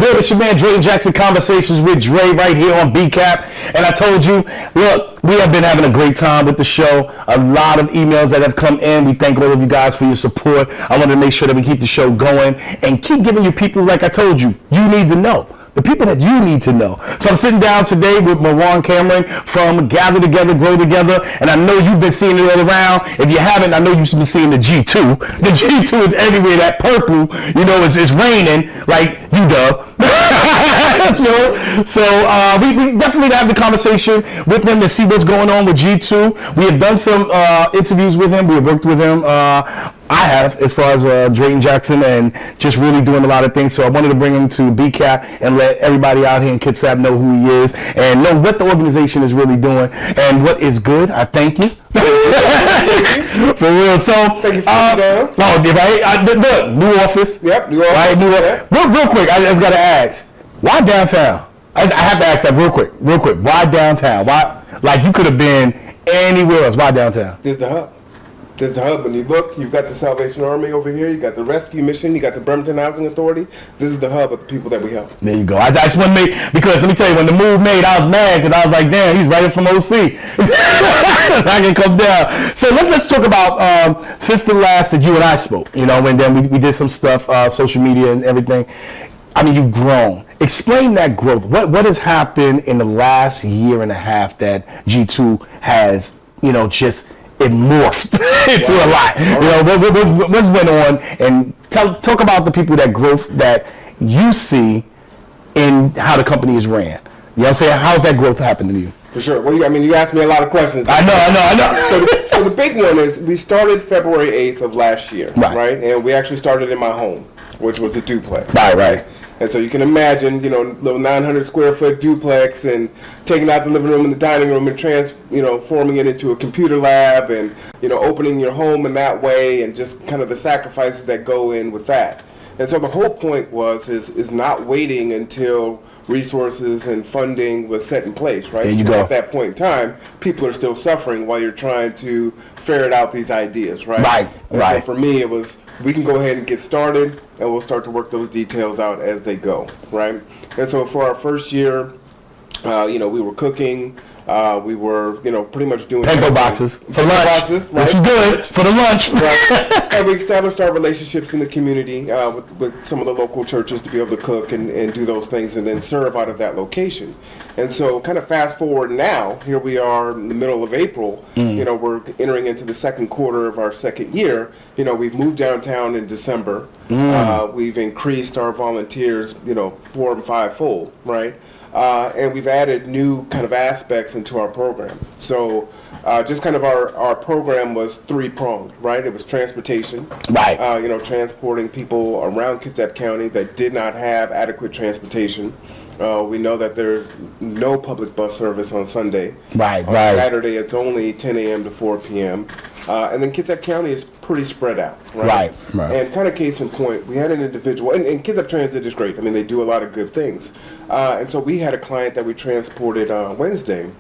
good? It's your man Drayton Jackson, Conversations with Dre, right here on BCAP. And I told you, look, we have been having a great time with the show. A lot of emails that have come in. We thank all of you guys for your support. I want to make sure that we keep the show going and keep giving you people, like I told you, you need to know. The people that you need to know. So I'm sitting down today with Marwan Cameron from Gather Together, Grow Together, and I know you've been seeing it all around. If you haven't, I know you've been seeing the G2. The G2 is everywhere. That purple, it's raining like UW. So we definitely have the conversation with him to see what's going on with G2. We have done some interviews with him. We have worked with him. I have, as far as Drayton Jackson, and just really doing a lot of things. So I wanted to bring him to BCAP and let everybody out here in Kitsap know who he is and know what the organization is really doing and what is good. I thank you. For real. So, thank you for coming down. Look, new office. Yep, new office. Right, new office. Real quick, I just got to ask, why downtown? I have to ask that real quick. Why downtown? Why? Like, you could have been anywhere else. Why downtown? This is the hub. There's the hub. When you look, you've got the Salvation Army over here. You got the Rescue Mission. You got the Bremerton Housing Authority. This is the hub of the people that we help. There you go. I just want to make, because let me tell you, when the move made, I was mad because I was like, damn, he's right from OC. I can come down. So let's talk about since the last that you and I spoke, and then we did some stuff, social media and everything. I mean, you've grown. Explain that growth. What has happened in the last year and a half that G2 has, just it morphed into a lot. What's went on, and talk about the people that growth that you see in how the company is ran. You know what I'm saying? How's that growth happened to you? For sure. Well, you asked me a lot of questions. I know. So the big one is we started February 8th of last year, right? And we actually started in my home, which was a duplex. Right. And so you can imagine, little 900 square foot duplex and taking out the living room and the dining room and forming it into a computer lab and, opening your home in that way and just kind of the sacrifices that go in with that. And so the whole point is not waiting until resources and funding was set in place, right? There you go. At that point in time, people are still suffering while you're trying to ferret out these ideas, right? Right. So for me, it was, we can go ahead and get started, and we'll start to work those details out as they go, right? And so for our first year, we were cooking. We were, pretty much doing Pinto boxes for lunch, right? Which is good for the lunch. Right. And we established our relationships in the community with some of the local churches to be able to cook and do those things and then serve out of that location. And so kind of fast forward now, here we are in the middle of April, we're entering into the second quarter of our second year. We've moved downtown in December. We've increased our volunteers, 4 and 5-fold, right? And we've added new kind of aspects into our program. So just kind of our program was 3-pronged, right? It was transportation, right? Transporting people around Kitsap County that did not have adequate transportation. We know that there's no public bus service on Sunday. Right. Saturday, it's only 10 a.m. to 4 p.m. And then Kitsap County is pretty spread out, right? Right. And kind of case in point, we had an individual, and Kitsap Transit is great. I mean, they do a lot of good things. And so we had a client that we transported Wednesday,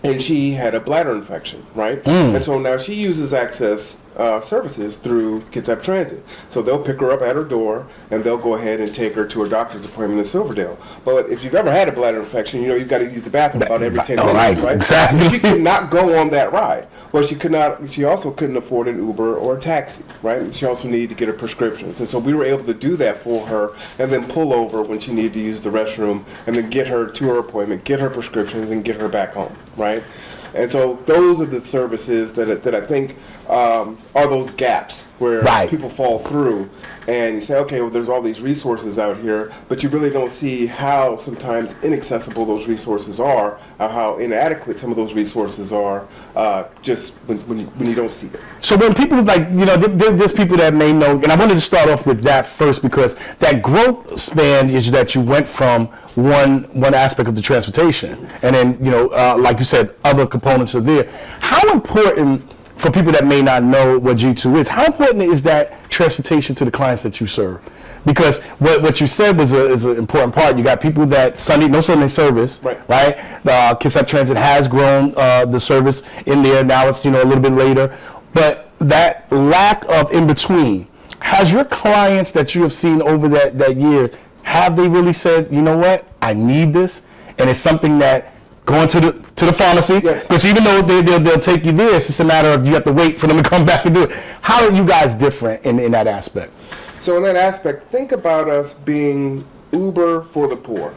and she had a bladder infection, right? And so now she uses access services through Kitsap Transit. So they'll pick her up at her door, and they'll go ahead and take her to her doctor's appointment in Silverdale. But if you've ever had a bladder infection, you've got to use the bathroom about every 10 minutes, right? Exactly. She could not go on that ride. Well, she also couldn't afford an Uber or a taxi, right? She also needed to get her prescriptions. And so we were able to do that for her and then pull over when she needed to use the restroom and then get her to her appointment, get her prescriptions, and get her back home, right? And so those are the services that I think are those gaps where people fall through, and you say, okay, well, there's all these resources out here, but you really don't see how sometimes inaccessible those resources are, or how inadequate some of those resources are, just when you don't see it. So when people there's people that may know, and I wanted to start off with that first because that growth span is that you went from one aspect of the transportation, and then like you said, other components are there. How important, for people that may not know what G2 is, how important is that transportation to the clients that you serve? Because what you said is an important part. You got people that no Sunday service, right? Kitsap Transit has grown the service in there. Now it's a little bit later, but that lack of in between, has your clients that you have seen over that year have they really said, you know what, I need this, and it's something that going to the pharmacy, Yes. because even though they'll take you there, it's just a matter of you have to wait for them to come back and do it. How are you guys different in that aspect? So in that aspect, think about us being Uber for the poor.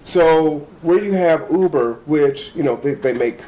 So where you have Uber, which, they make,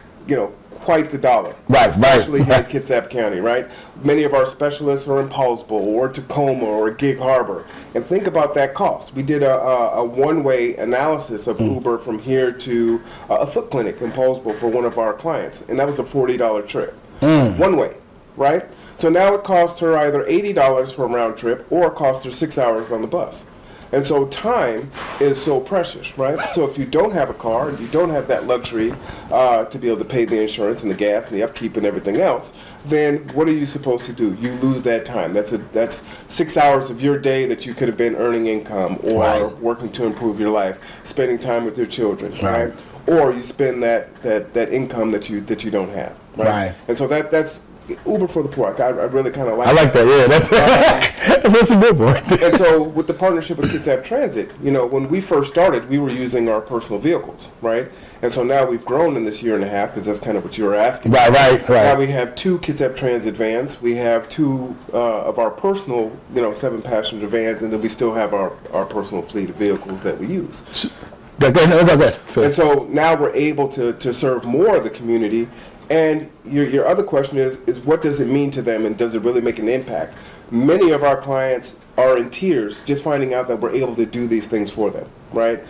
quite the dollar. Right, especially here in Kitsap County, right? Many of our specialists are in Paulsbo or Tacoma or Gig Harbor. And think about that cost. We did a one-way analysis of Uber from here to a foot clinic in Paulsbo for one of our clients. And that was a $40 trip. One way, right? So now it costs her either $80 for a round trip or it costs her 6 hours on the bus. And so time is so precious, right? So if you don't have a car, and you don't have that luxury to be able to pay the insurance and the gas and the upkeep and everything else, then what are you supposed to do? You lose that time. That's 6 hours of your day that you could have been earning income or working to improve your life, spending time with your children, right? Or you spend that income that you don't have, right? And so that's Uber for the poor. I really kind of like. I like that. Yeah, that's a good one. And so, with the partnership with Kitsap Transit, when we first started, we were using our personal vehicles, right? And so now we've grown in this year and a half because that's kind of what you were asking. Right. Now we have 2 Kitsap Transit vans. We have 2 of our personal, 7-passenger vans, and then we still have our personal fleet of vehicles that we use. Go ahead. And so now we're able to serve more of the community. And your other question is what does it mean to them, and does it really make an impact? Many of our clients are in tears just finding out that we're able to do these things for them, right?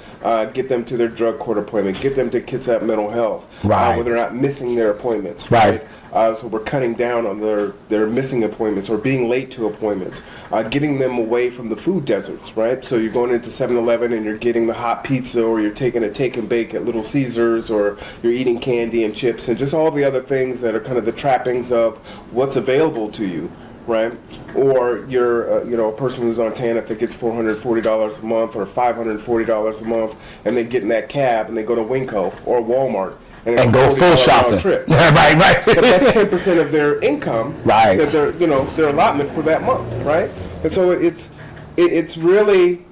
Get them to their drug court appointment, get them to Kitsap Mental Health, where they're not missing their appointments, right? So we're cutting down on their missing appointments or being late to appointments, getting them away from the food deserts, right? So you're going into 7-Eleven and you're getting the hot pizza, or you're taking a take and bake at Little Caesars, or you're eating candy and chips and just all the other things that are kind of the trappings of what's available to you, right? Or you're a person who's on TANF that gets $440 a month or $540 a month, and they get in that cab and they go to Winco or Walmart and go full shopping. Trip. Right. But that's 10% of their income. Right. That their allotment for that month. Right. And so it's really,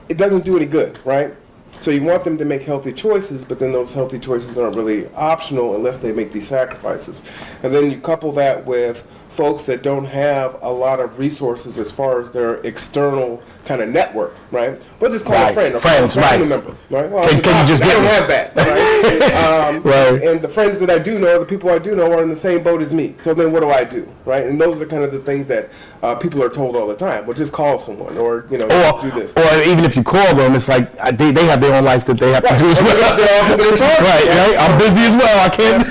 it doesn't do any good. Right. So you want them to make healthy choices, but then those healthy choices aren't really optional unless they make these sacrifices. And then you couple that with folks that don't have a lot of resources as far as their external kind of network, right? We'll just call a friend, a family member, right? Well, can you just I don't have that, right? And the friends that I do know, the people I do know, are in the same boat as me. So then what do I do, right? And those are kind of the things that people are told all the time. Well, just call someone, or just do this. Or even if you call them, it's like they have their own life that they have to do as well. They're also going to charge. Right. I'm busy as well. I can't.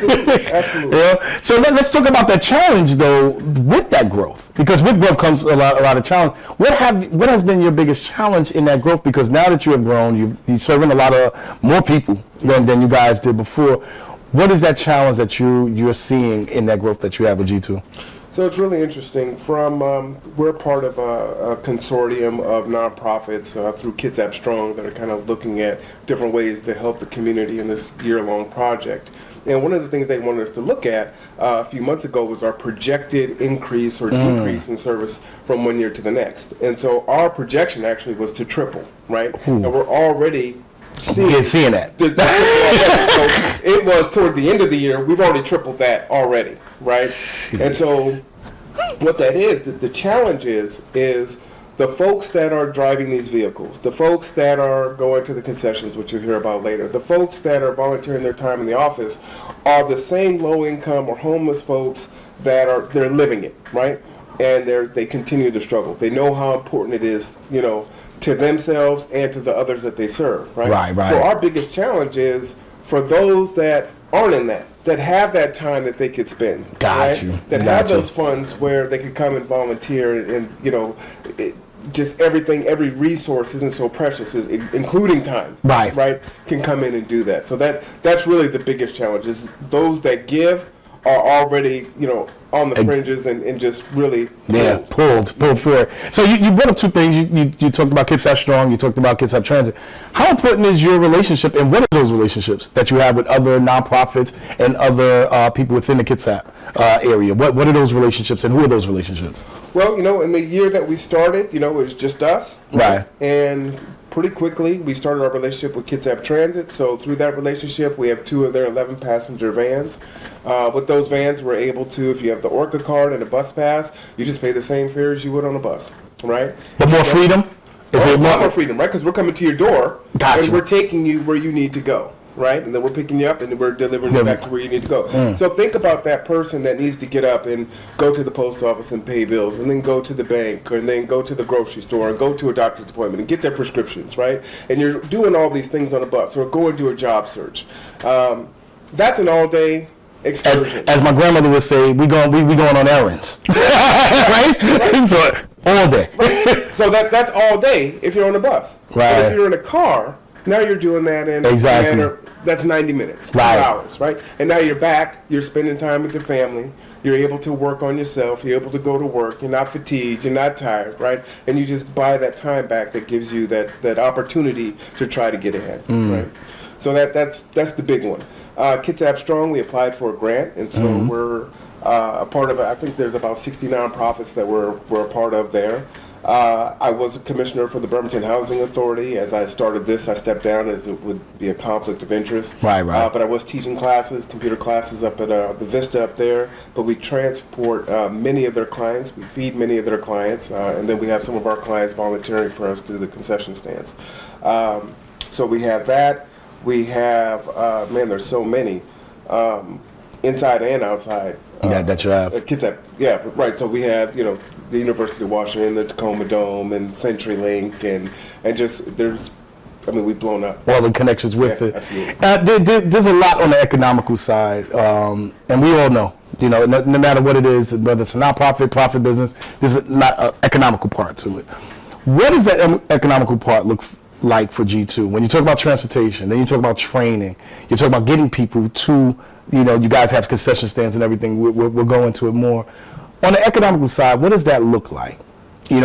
Absolutely. So let's talk about that challenge though with that growth, because with growth comes a lot of challenge. What has been your biggest challenge in that growth? Because now that you have grown, you're serving a lot of more people than you guys did before. What is that challenge that you're seeing in that growth that you have with G2? So it's really interesting. We're part of a consortium of nonprofits through Kitsap Strong that are kind of looking at different ways to help the community in this year-long project. And one of the things they wanted us to look at a few months ago was our projected increase or decrease in service from one year to the next. And so our projection actually was to triple, right? And we're already seeing that. So it was toward the end of the year, we've already tripled that already, right? And so what that is, the challenge is the folks that are driving these vehicles, the folks that are going to the concessions, which you'll hear about later, the folks that are volunteering their time in the office are the same low-income or homeless folks they're living it, right? And they continue to struggle. They know how important it is, to themselves and to the others that they serve, right? Right. So our biggest challenge is for those that aren't in that have that time that they could spend, that have those funds where they could come and volunteer, and just every resource isn't so precious, including time, right? Can come in and do that. So that's really the biggest challenge, is those that give are already, on the fringes and just really pulled for it. So you brought up two things. You talked about Kitsap Strong. You talked about Kitsap Transit. How important is your relationship, and what are those relationships that you have with other nonprofits and other people within the Kitsap area? What are those relationships, and who are those relationships? Well, in the year that we started, it was just us. Right. And pretty quickly, we started our relationship with Kitsap Transit. So through that relationship, we have 2 of their 11-passenger vans. With those vans, we're able to, if you have the Orca card and a bus pass, you just pay the same fare as you would on a bus, right? But more freedom? Is it more freedom, right? Because we're coming to your door, Gotcha. and we're taking you where you need to go, right? And then we're picking you up, and we're delivering you back to where you need to go. So think about that person that needs to get up and go to the post office and pay bills, and then go to the bank, and then go to the grocery store, and go to a doctor's appointment, and get their prescriptions, right? And you're doing all these things on a bus, or going to a job search. That's an all-day excursion. As my grandmother would say, we going on errands, right? So all day. So that's all day if you're on a bus. Right. But if you're in a car, now you're doing that in that's 90 minutes, 2 hours, right? And now you're back. You're spending time with your family. You're able to work on yourself. You're able to go to work. You're not fatigued. You're not tired, right? And you just buy that time back that gives you that opportunity to try to get ahead, right? So that's the big one. Kitsap Strong, we applied for a grant, and so we're a part of it. I think there's about 60 nonprofits that we're a part of there. I was a commissioner for the Bremerton Housing Authority. As I started this, I stepped down as it would be a conflict of interest. Right. But I was teaching classes, computer classes up at the Vista up there. But we transport many of their clients. We feed many of their clients. And then we have some of our clients volunteering for us through the concession stands. So we have that. We have, there's so many, inside and outside. That you have. Kitsap, right. So we have, the University of Washington, the Tacoma Dome, and CenturyLink, and just we've blown up. All the connections with it. Absolutely. There's a lot on the economical side, and we all know, no matter what it is, whether it's a nonprofit, profit business, there's an economical part to it. What does that economical part look like for G2? When you talk about transportation, then you talk about training, you talk about getting people to, you guys have concession stands and everything. We'll go into it more. On the economical side, what does that look like,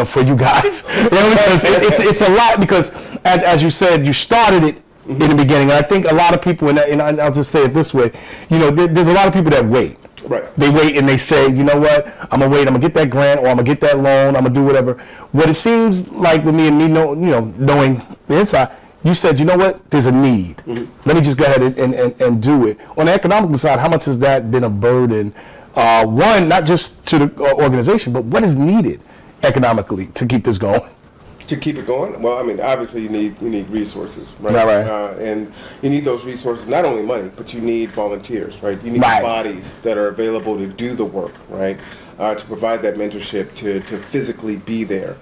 for you guys? Because it's a lot, because as you said, you started it in the beginning. And I think a lot of people, and I'll just say it this way, there's a lot of people that wait. Right. They wait and they say, you know what, I'm going to wait, I'm going to get that grant, or I'm going to get that loan, I'm going to do whatever. What it seems like with me and me knowing the inside, you said, you know what, there's a need. Let me just go ahead and do it. On the economical side, how much has that been a burden? One, not just to the organization, but what is needed economically to keep this going? To keep it going? Well, obviously you need resources, right? Right. And you need those resources, not only money, but you need volunteers, right? You need bodies that are available to do the work, right? To provide that mentorship, to physically be there.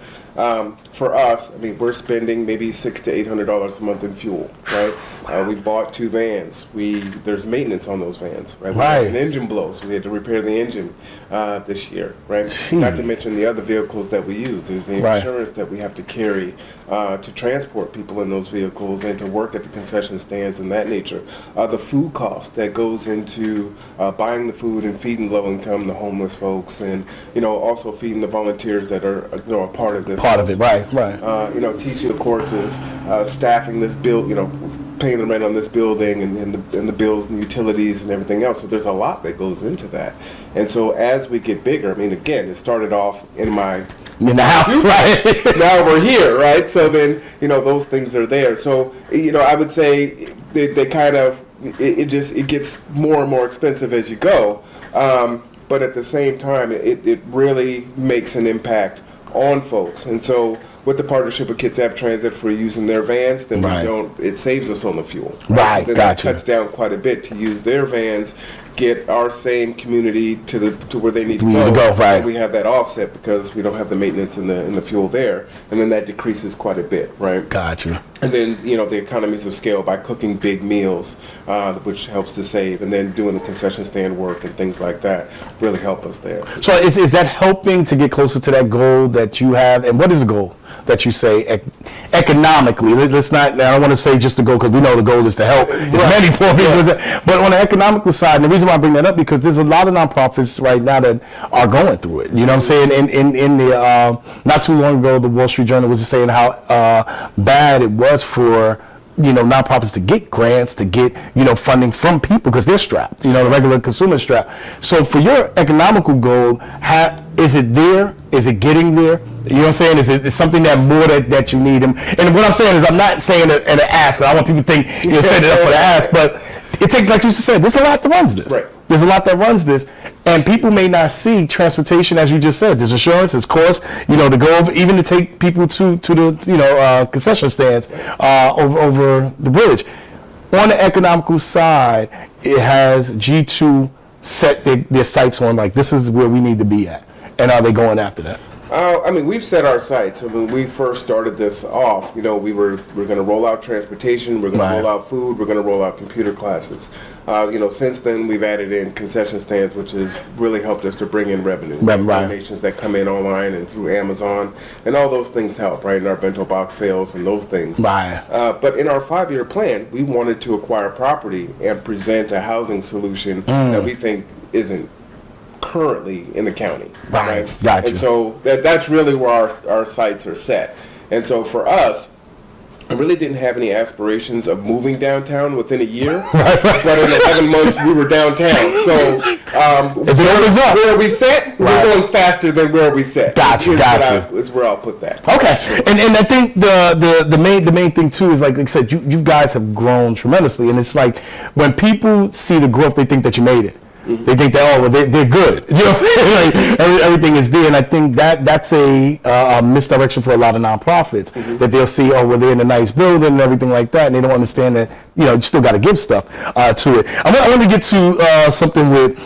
For us, we're spending maybe $600 to $800 a month in fuel, right? We bought 2 vans. There's maintenance on those vans, right? An engine blows. We had to repair the engine this year, right? Not to mention the other vehicles that we use. There's the insurance that we have to carry to transport people in those vehicles and to work at the concession stands and that nature. The food cost that goes into buying the food and feeding low income, the homeless folks, and also feeding the volunteers that are a part of this. Part of it, right. Teaching the courses, staffing this build, paying the rent on this building, and the bills and utilities and everything else. So there's a lot that goes into that. And so as we get bigger, again, it started off in the house, right? Now we're here, right? So then, those things are there. So, I would say they kind of, it gets more and more expensive as you go. But at the same time, it really makes an impact on folks. And so with the partnership with Kitsap Transit for using their vans, then it saves us on the fuel. Right, so then that cuts down quite a bit to use their vans, get our same community to where they need to go. Right. And we have that offset because we don't have the maintenance and the fuel there, and then that decreases quite a bit, right? Gotcha. And then, the economies of scale by cooking big meals, which helps to save, and then doing the concession stand work and things like that really help us there. So is that helping to get closer to that goal that you have? And what is the goal that you say economically? Let's not, I don't want to say just the goal, because we know the goal is to help as many poor people. But on the economical side, and the reason why I bring that up, because there's a lot of nonprofits right now that are going through it. You know what I'm saying? In the, not too long ago, the Wall Street Journal was just saying how bad it was for nonprofits to get grants, to get funding from people, because they're strapped. The regular consumer strapped. So for your economical goal, is it there? Is it getting there? You know what I'm saying? Is it something that more that you need? And what I'm saying is, I'm not saying it an ask. I want people to think set it up for the ask, but it takes, like you said, there's a lot that runs this. Right. There's a lot that runs this, and people may not see transportation, as you just said. There's insurance, there's cost, to go over, even to take people to the concession stands over the bridge. On the economical side, it has G2 set their sights on, like, this is where we need to be at, and are they going after that? We've set our sights. When we first started this off, we're going to roll out transportation, we're going to roll out food, we're going to roll out computer classes. Since then, we've added in concession stands, which has really helped us to bring in revenue. Donations that come in online and through Amazon, and all those things help, right, in our bento box sales and those things. Right. But in our 5-year plan, we wanted to acquire property and present a housing solution that we think isn't currently in the county. Right. Gotcha. And so that's really where our sights are set. And so for us, I really didn't have any aspirations of moving downtown within a year, but in 11 months we were downtown. So if it opens up, where we set, we're going faster than where we set. Gotcha. Is where I'll put that. Okay, sure. And I think the main thing too is, like I said, you guys have grown tremendously, and it's like when people see the growth, they think that you made it. They think that, they're good. You know what I'm saying? Like, everything is there, and I think that's a misdirection for a lot of nonprofits, that they'll see, they're in a nice building and everything like that, and they don't understand that, you still got to give stuff to it. I want to get to something with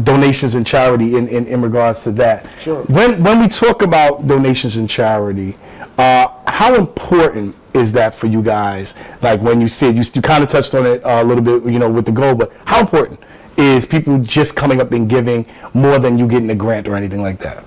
donations and charity in regards to that. Sure. When we talk about donations and charity, how important is that for you guys? Like, when you see it, you kind of touched on it a little bit, with the goal, but how important is people just coming up and giving more than you getting a grant or anything like that?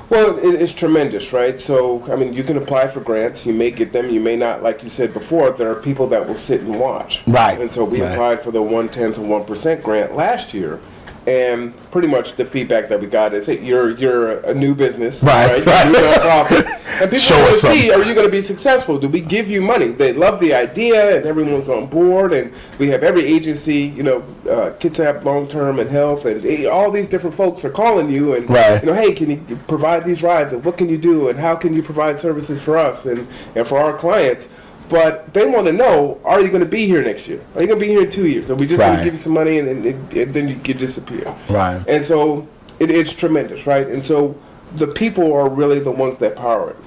Well, it's tremendous, right? So, you can apply for grants. You may get them. You may not. Like you said before, there are people that will sit and watch. Right. And so we applied for the 1/10 of 1% grant last year. And pretty much the feedback that we got is, hey, you're a new business, right? You're a new nonprofit. And people want to see, are you going to be successful? Do we give you money? They love the idea, and everyone's on board. And we have every agency, Kitsap Long-Term and Health, and all these different folks are calling you, and hey, can you provide these rides? And what can you do? And how can you provide services for us and for our clients? But they want to know, are you going to be here next year? Are you going to be here in 2 years? Are we just going to give you some money and then you could disappear? Right. And so it's tremendous, right? And so the people are really the ones that power it.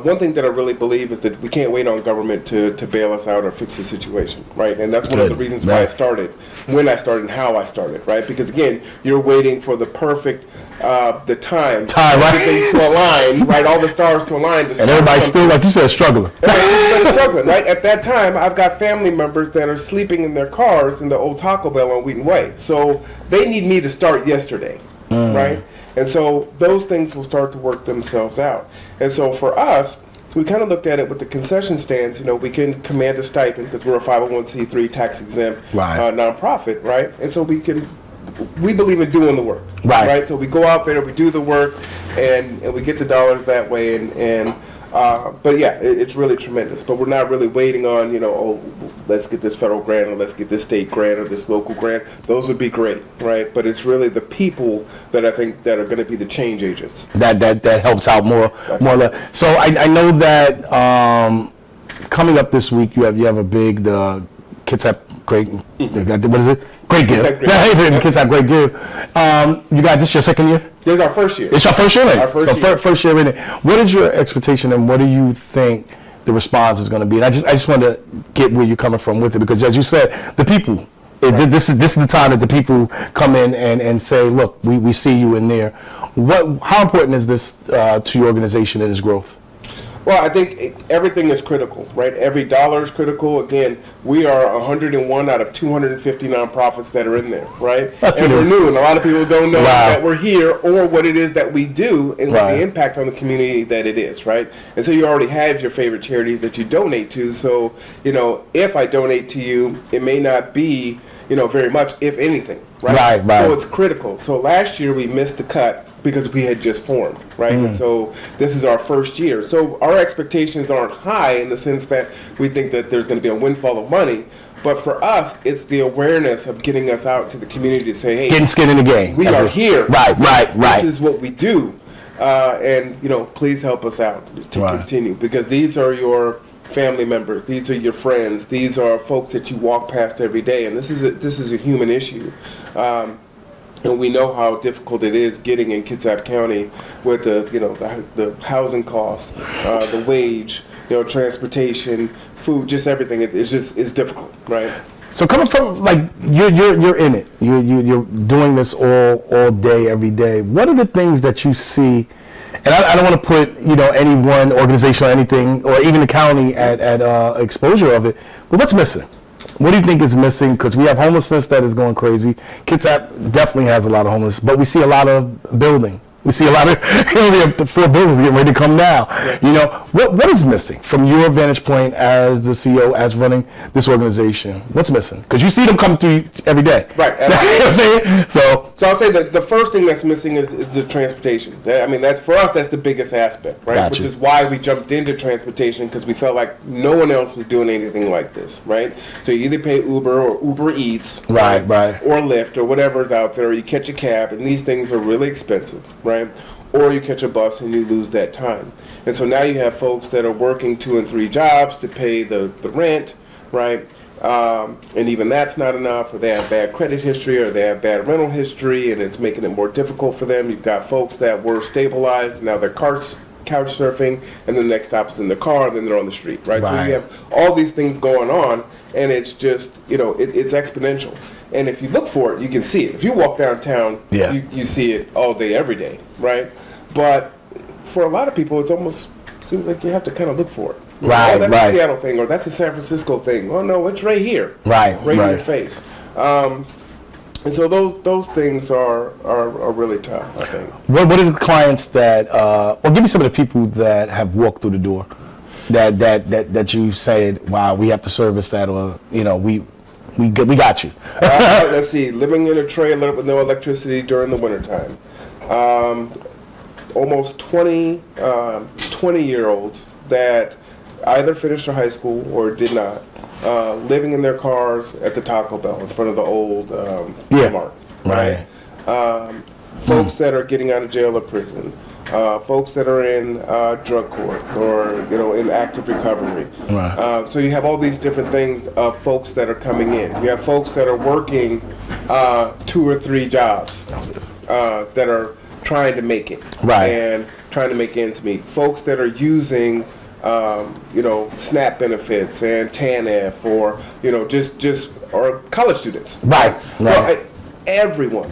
One thing that I really believe is that we can't wait on government to bail us out or fix the situation, right? And that's one of the reasons why I started, when I started, and how I started, right? Because again, you're waiting for the perfect the time right? To align, right? All the stars to align. And everybody's still, like you said, struggling. Everybody's struggling, right? At that time, I've got family members that are sleeping in their cars in the old Taco Bell on Wheaton Way. So they need me to start yesterday, right? And so those things will start to work themselves out. And so for us, we kind of looked at it with the concession stands. We can command a stipend because we're a 501c3 tax-exempt nonprofit, right? And so we believe in doing the work, right? So we go out there, we do the work, and we get the dollars that way. But yeah, it's really tremendous. But we're not really waiting on, let's get this federal grant or let's get this state grant or this local grant. Those would be great, right? But it's really the people that I think that are going to be the change agents. That helps out more or less. So I know that coming up this week, you have a big Kitsap Great. What is it? Great Give. Kitsap Great Give. You guys, this is your second year? This is our first year. It's your first year, Our first year. First year in it. What is your expectation, and what do you think the response is going to be? And I just want to get where you're coming from with it, because as you said, the people. This is the time that the people come in and say, look, we see you in there. How important is this to your organization and its growth? Well, I think everything is critical, right? Every dollar is critical. Again, we are 101 out of 250 nonprofits that are in there, right? And we're new, and a lot of people don't know that we're here or what it is that we do and what the impact on the community that it is, right? And so you already have your favorite charities that you donate to. So, if I donate to you, it may not be, very much, if anything, right? Right. So it's critical. So last year we missed the cut because we had just formed, right? And so this is our first year. So our expectations aren't high in the sense that we think that there's going to be a windfall of money. But for us, it's the awareness of getting us out to the community to say, hey, getting skin in the game. We are here. Right. This is what we do. And, please help us out to continue, because these are your family members. These are your friends. These are folks that you walk past every day. And this is a human issue. And we know how difficult it is getting in Kitsap County with the housing costs, the wage, transportation, food, just everything. It's difficult, right? So coming from you're in it, you're doing this all day, every day. What are the things that you see? And I don't want to put any one organization or anything, or even the county at exposure of it. But what's missing? What do you think is missing? Because we have homelessness that is going crazy. Kitsap definitely has a lot of homeless, but we see a lot of building. We see a lot of, we have the 4 buildings getting ready to come down. Yeah. What is missing from your vantage point as the CEO, as running this organization? What's missing? Because you see them come through every day. Right. You know what I'm saying? So I'll say that the first thing that's missing is the transportation. I mean, for us, that's the biggest aspect, right? Gotcha. Which is why we jumped into transportation, because we felt like no one else was doing anything like this, right? So you either pay Uber or Uber Eats, right, or Lyft or whatever's out there, or you catch a cab, and these things are really expensive, right? Or you catch a bus and you lose that time. And so now you have folks that are working 2 and 3 jobs to pay the rent, right? And even that's not enough, or they have bad credit history, or they have bad rental history, and it's making it more difficult for them. You've got folks that were stabilized, and now they're couch surfing, and the next stop is in the car, and then they're on the street, right? So you have all these things going on, and it's just, it's exponential. And if you look for it, you can see it. If you walk downtown, you see it all day, every day, right? But for a lot of people, it's almost seems like you have to kind of look for it. Right, that's a Seattle thing, or that's a San Francisco thing. Oh no, it's right here. Right in your face. And so those things are really tough, I think. What are the clients that, or give me some of the people that have walked through the door that you said, wow, we have to service that, or we got you. Let's see, living in a trailer with no electricity during the wintertime. Almost 20-year-olds that either finished their high school or did not, living in their cars at the Taco Bell in front of the old Walmart. Right. Folks that are getting out of jail or prison. Folks that are in drug court or in active recovery. Right. So you have all these different things of folks that are coming in. You have folks that are working 2 or 3 jobs that are trying to make it, and trying to make ends meet. Folks that are using SNAP benefits and TANF, or just or college students. Right. So everyone,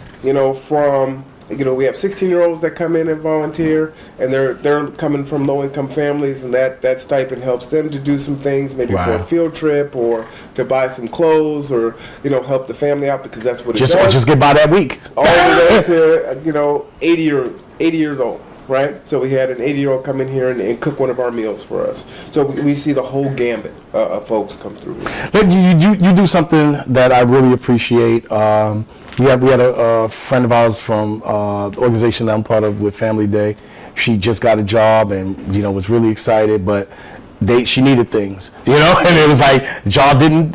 from we have 16-year-olds that come in and volunteer, and they're coming from low-income families, and that stipend helps them to do some things, maybe for a field trip, or to buy some clothes, or help the family out, because that's what it does. Just get by that week. All the way to 80 years old, right? So we had an 80-year-old come in here and cook one of our meals for us. So we see the whole gambit of folks come through. You do something that I really appreciate. We had a friend of ours from the organization that I'm part of with Family Day. She just got a job and was really excited, but she needed things, and it was like the job didn't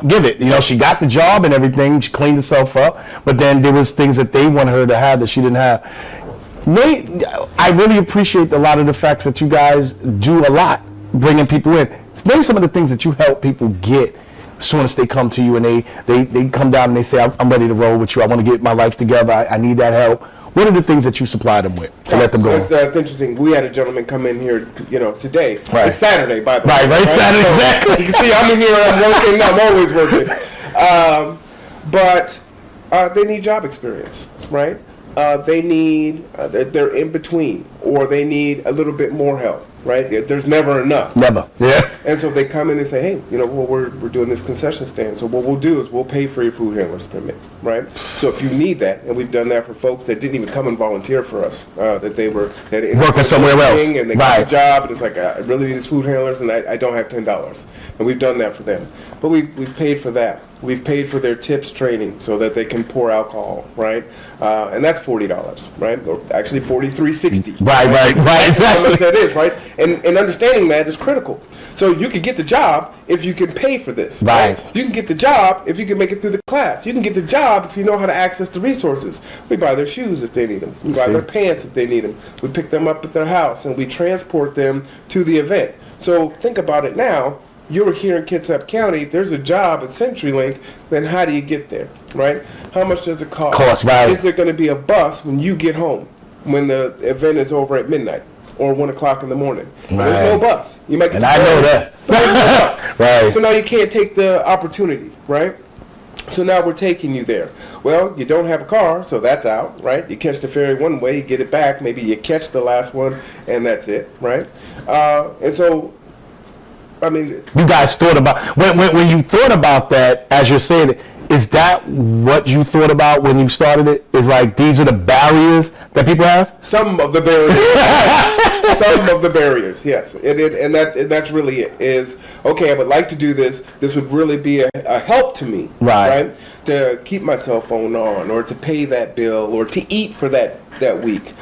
give it. She got the job and everything. She cleaned herself up, but then there was things that they wanted her to have that she didn't have. I really appreciate a lot of the facts that you guys do a lot, bringing people in. Name some of the things that you help people get as soon as they come to you and they come down and they say, I'm ready to roll with you. I want to get my life together. I need that help. What are the things that you supply them with to let them go? That's interesting. We had a gentleman come in here, today. Right. It's Saturday, by the way. Right, Saturday, so exactly. You can see I'm in here, I'm working, I'm always working. But they need job experience, right? They need, they're in between, or they need a little bit more help, right? There's never enough. Never. Yeah. And so they come in and say, hey, well, we're doing this concession stand. So what we'll do is we'll pay for your food handler's permit, right? So if you need that, and we've done that for folks that didn't even come and volunteer for us, that they were working somewhere else, and they got a job, and it's like, I really need this food handlers, and I don't have $10. And we've done that for them. But we've paid for that. We've paid for their tips training so that they can pour alcohol, right? And that's $40, right? Or actually $43.60. Right, exactly. How much that is, right? And understanding that is critical. So you can get the job if you can pay for this. Right. You can get the job if you can make it through the class. You can get the job if you know how to access the resources. We buy their shoes if they need them. We buy their pants if they need them. We pick them up at their house and we transport them to the event. So think about it now. You're here in Kitsap County, there's a job at CenturyLink, then how do you get there, right? How much does it cost? Right. Is there going to be a bus when you get home, when the event is over at midnight or 1 o'clock in the morning? Right. There's no bus. You might get and I know that. There's no bus. Right. So now you can't take the opportunity, right? So now we're taking you there. Well, you don't have a car, so that's out, right? You catch the ferry one way, you get it back, maybe you catch the last one, and that's it, right? And so, I mean, you guys thought about when you thought about that, as you're saying it, is that what you thought about when you started it? Is like these are the barriers that people have? Some of the barriers. Some of the barriers, yes. And that's really it. Is okay, I would like to do this. This would really be a help to me, right? To keep my cell phone on, or to pay that bill, or to eat for that week.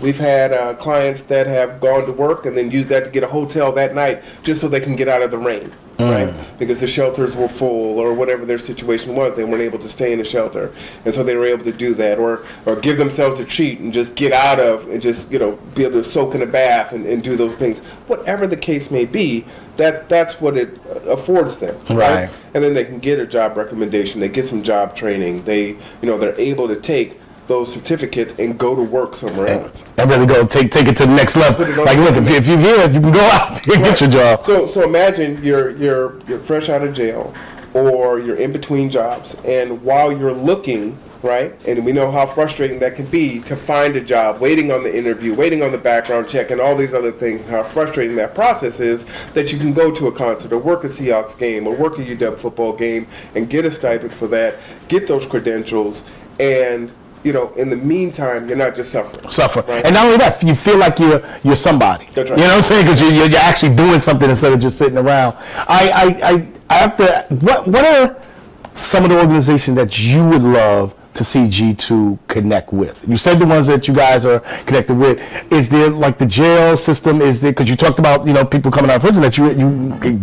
We've had clients that have gone to work and then used that to get a hotel that night just so they can get out of the rain, right? Because the shelters were full or whatever their situation was. They weren't able to stay in the shelter. And so they were able to do that, or give themselves a treat and just get out of and just, be able to soak in a bath and do those things. Whatever the case may be, that's what it affords them. Right? And then they can get a job recommendation. They get some job training. They're able to take those certificates and go to work somewhere else. And really go take it to the next level. Like, look, if you're here, you can go out and get your job. So imagine you're fresh out of jail, or you're in between jobs, and while you're looking, right, and we know how frustrating that can be to find a job, waiting on the interview, waiting on the background check, and all these other things, and how frustrating that process is, that you can go to a concert or work a Seahawks game or work a UW football game and get a stipend for that, get those credentials, and in the meantime, you're not just suffering. Right? And not only that, you feel like you're somebody. That's right. You know what I'm saying? Because you're actually doing something instead of just sitting around. I have to. What are some of the organizations that you would love to see G2 connect with? You said the ones that you guys are connected with. Is there like the jail system? Is there, because you talked about people coming out of prison, that you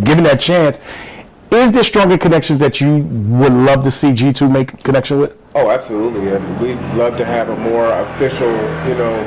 given that chance? Is there stronger connections that you would love to see G2 make connection with? Oh, absolutely. We'd love to have a more official,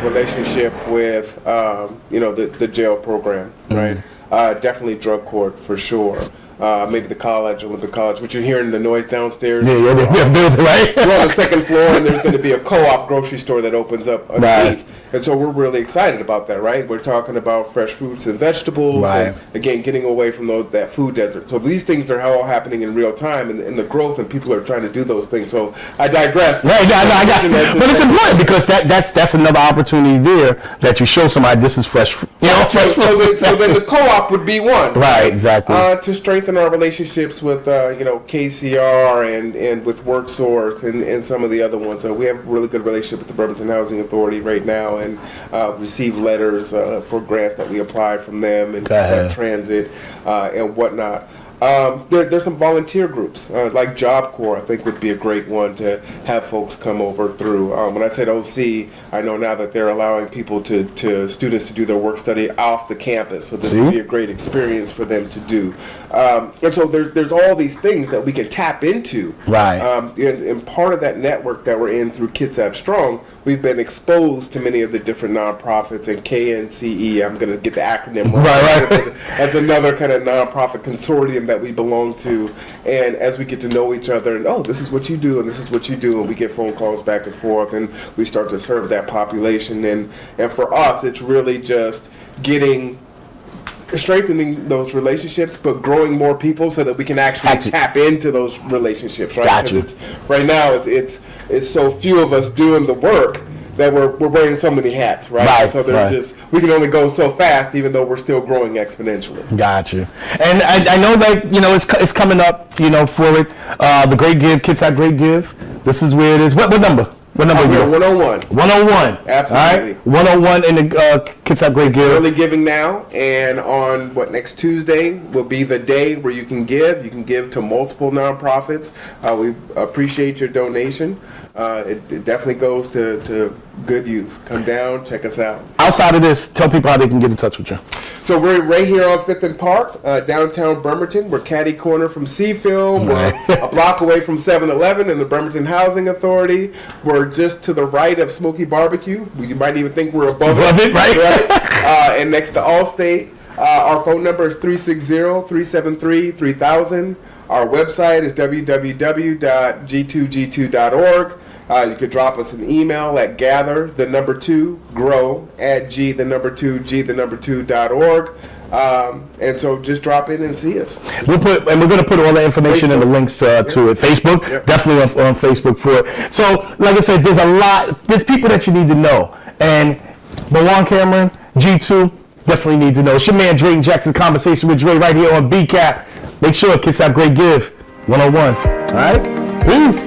relationship with, the jail program, right? Definitely drug court for sure. Maybe the college, Olympic College, which you're hearing the noise downstairs. Yeah, right? We're on the second floor, and there's going to be a co-op grocery store that opens up underneath. Right. And so we're really excited about that, right? We're talking about fresh fruits and vegetables, right, and again, getting away from that food desert. So these things are all happening in real time, and the growth, and people are trying to do those things. So I digress. Right, I got it. But it's important, because that's another opportunity there, that you show somebody this is fresh fruit. Fresh fruit. So then the co-op would be one. Right, exactly. To strengthen our relationships with, KCR and with WorkSource and some of the other ones. We have a really good relationship with the Birmingham Housing Authority right now, and receive letters for grants that we apply from them, and transit and whatnot. There's some volunteer groups, like Job Corps, I think would be a great one to have folks come over through. When I said OC, I know now that they're allowing people students to do their work study off the campus, so this would be a great experience for them to do. And so there's all these things that we can tap into. Right. And part of that network that we're in through Kitsap Strong, we've been exposed to many of the different nonprofits, and KNCE, I'm going to get the acronym right. That's another kind of nonprofit consortium that we belong to. And as we get to know each other, and this is what you do, and this is what you do, and we get phone calls back and forth, and we start to serve that population. And for us, it's really just strengthening those relationships, but growing more people so that we can actually tap into those relationships, right? Gotcha. Right now, it's so few of us doing the work that we're wearing so many hats, right? Right, So there's right. just, we can only go so fast, even though we're still growing exponentially. Got you. And I know that, you know, it's coming up, you know, for it. The Great Give, Kids Have Great Give. This is where it is. What number? What number? We're 101. 101. Absolutely. All right? 101 in the Kids Have Great Give. Early giving now, and on next Tuesday will be the day where you can give. You can give to multiple nonprofits. We appreciate your donation. It definitely goes to good use. Come down, check us out. Outside of this, tell people how they can get in touch with you. So we're right here on 5th and Park, downtown Bremerton. We're catty corner from Seafield. We're a block away from 7-Eleven and the Bremerton Housing Authority. We're just to the right of Smoky Barbecue. You might even think we're above it, right? And next to Allstate. Our phone number is 360-373-3000. Our website is www.g2g2.org. You could drop us an email at gather2grow@g2g2.org. And so just drop in and see us. We're going to put all the information and the links to it. Facebook, definitely on Facebook for it. So, like I said, there's people that you need to know. And Bawan Cameron, G2, definitely need to know. It's your man Drayton Jackson, Conversation with Dre right here on BCAP. Make sure Kids Have Great Give 101. All right? Peace.